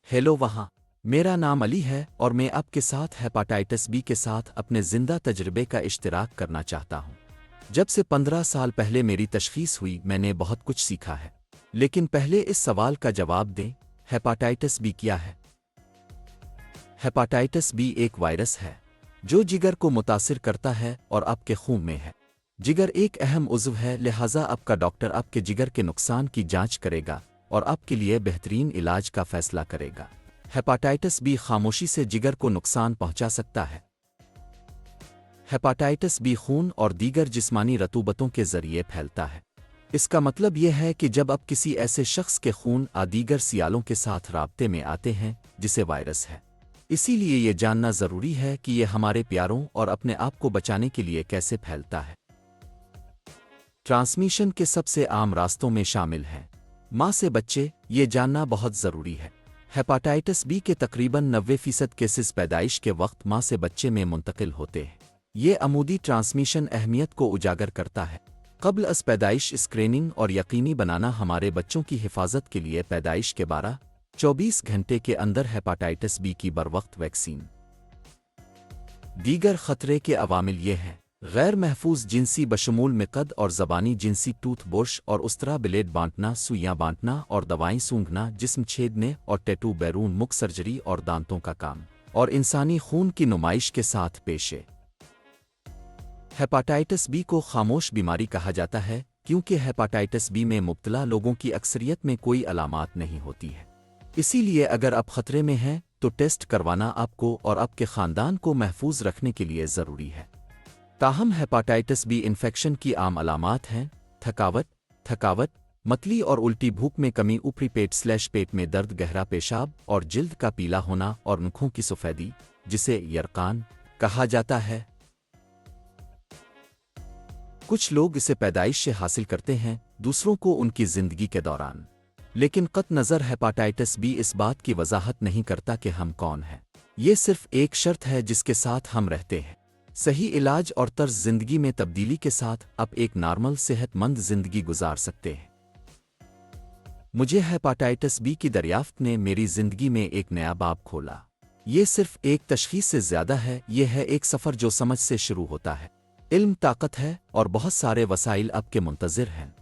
Hello वहाँ। मेरा नाम अली है और मैं आपके साथ हेपाटाइटिस बी के साथ अपने ज़िंदा तजर्बे का इश्तिराक करना चाहता हूँ। जब से 15 साल पहले मेरी तशख़ीस हुई मैंने बहुत कुछ सीखा है। लेकिन पहले इस सवाल का जवाब दें, हेपाटाइटिस बी क्या है? हेपाटाइटिस बी एक वायरस है जो जिगर को मुतासिर करता है और आपके खून में है। जिगर एक अहम उज़्व है, लिहाजा आपका डॉक्टर आपके जिगर के नुकसान की जांच करेगा और आपके लिए बेहतरीन इलाज का फैसला करेगा। हेपाटाइटिस बी खामोशी से जिगर को नुकसान पहुंचा सकता है। हेपाटाइटिस बी खून और दीगर जिस्मानी रतूबतों के जरिए फैलता है। इसका मतलब यह है कि जब आप किसी ऐसे शख्स के खून या दीगर सियालों के साथ राब्ते में आते हैं जिसे वायरस है। इसीलिए यह जानना ज़रूरी है कि यह हमारे प्यारों और अपने आप को बचाने के लिए कैसे फैलता है। ट्रांसमिशन के सबसे आम रास्तों में शामिल हैं माँ से बच्चे। ये जानना बहुत ज़रूरी है। हेपाटाइटिस बी के तकरीबन 90% केसेस पैदाइश के वक्त माँ से बच्चे में मुंतकिल होते हैं। ये अमूदी ट्रांसमिशन अहमियत को उजागर करता है। क़ब्ल अज़ पैदाइश स्क्रीनिंग और यकीनी बनाना हमारे बच्चों की हिफाजत के लिए पैदाइश के 12-24 घंटे के अंदर हेपाटाइटिस बी की बरवक्त वैक्सीन। दीगर खतरे के अवामिल ये हैं: गैर महफूज जिनसी बशमूल मिक़द और ज़बानी जिनसी टूथ ब्रश और उस्तरा ब्लेड बांटना, सुइयां बांटना और दवाएं सूंघना, जिस्म छेदने और टैटू, बैरून मुख सर्जरी और दांतों का काम, और इंसानी खून की नुमाइश के साथ पेशे। हेपाटाइटिस बी को खामोश बीमारी कहा जाता है क्योंकि हेपाटाइटिस बी में मुब्तला लोगों की अक्सरियत में कोई अलामात नहीं होती है। इसीलिए अगर आप खतरे में हैं तो टेस्ट करवाना आपको और आपके ख़ानदान को महफूज रखने के लिए ज़रूरी है। ताहम हेपाटाइटिस बी इन्फेक्शन की आम अलामात हैं थकावट, मतली और उल्टी, भूख में कमी, ऊपरी पेट में दर्द, गहरा पेशाब और जिल्द का पीला होना और आँखों की सफ़ेदी जिसे यरकान कहा जाता है। कुछ लोग इसे पैदाइश से हासिल करते हैं, दूसरों को उनकी ज़िंदगी के दौरान। लेकिन क़त नज़र हेपाटाइटिस बी इस बात की वजाहत नहीं करता कि हम कौन हैं। ये सिर्फ एक शर्त है जिसके साथ हम रहते हैं। सही इलाज और तर्ज ज़िंदगी में तब्दीली के साथ आप एक नॉर्मल सेहतमंद ज़िंदगी गुजार सकते हैं। मुझे हेपाटाइटिस बी की दरियाफ्त ने मेरी ज़िंदगी में एक नया बाब खोला। ये सिर्फ एक तशख़ीस से ज़्यादा है, ये है एक सफ़र जो समझ से शुरू होता है। इल्म ताकत है और बहुत सारे वसाइल आपके मुंतज़िर हैं।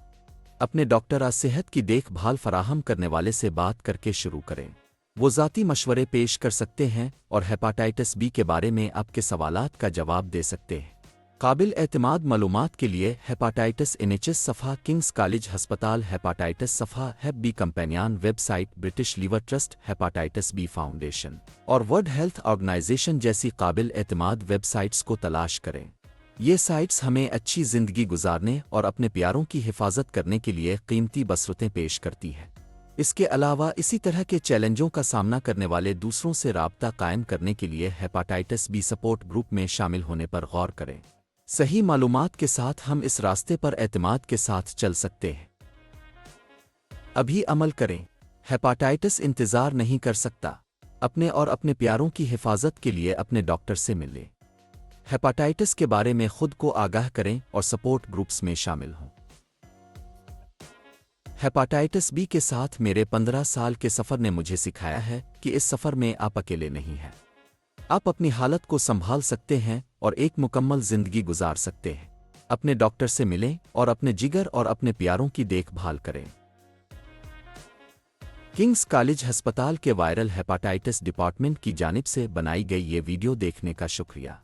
अपने डॉक्टर सेहत की देखभाल फराहम करने वाले से बात करके शुरू करें। वो ज़ाती मशवरे पेश कर सकते हैं और हेपाटाइटिस बी के बारे में आपके सवालात का जवाब दे सकते हैं। काबिल एतमाद मालूमात के लिए हेपाटाइटिस NHS सफ़ा, किंग्स कॉलेज हस्पताल हेपाटाइटिस सफ़ा, Hep B Companion website, British Liver Trust, Hepatitis B Foundation और वर्ल्ड हेल्थ ऑर्गेनाइजेशन जैसी काबिल एतमाद वेबसाइट्स को तलाश करें। ये साइट्स हमें अच्छी ज़िंदगी गुजारने और अपने प्यारों की हिफाजत करने के लिए कीमती बसरतें पेश करती है। इसके अलावा इसी तरह के चैलेंजों का सामना करने वाले दूसरों से राब्ता कायम करने के लिए हेपाटाइटिस बी सपोर्ट ग्रुप में शामिल होने पर गौर करें। सही मालूमात के साथ हम इस रास्ते पर एतमाद के साथ चल सकते हैं। अभी अमल करें। हेपाटाइटिस इंतज़ार नहीं कर सकता। अपने और अपने प्यारों की हिफाजत के लिए अपने डॉक्टर से मिलें। हेपाटाइटिस के बारे में खुद को आगाह करें और सपोर्ट ग्रुप्स में शामिल हों। हेपाटाइटिस बी के साथ मेरे 15 साल के सफ़र ने मुझे सिखाया है कि इस सफ़र में आप अकेले नहीं हैं। आप अपनी हालत को संभाल सकते हैं और एक मुकम्मल ज़िंदगी गुजार सकते हैं। अपने डॉक्टर से मिलें और अपने जिगर और अपने प्यारों की देखभाल करें। किंग्स कॉलेज अस्पताल के वायरल हेपाटाइटिस डिपार्टमेंट की जानिब से बनाई गई ये वीडियो देखने का शुक्रिया।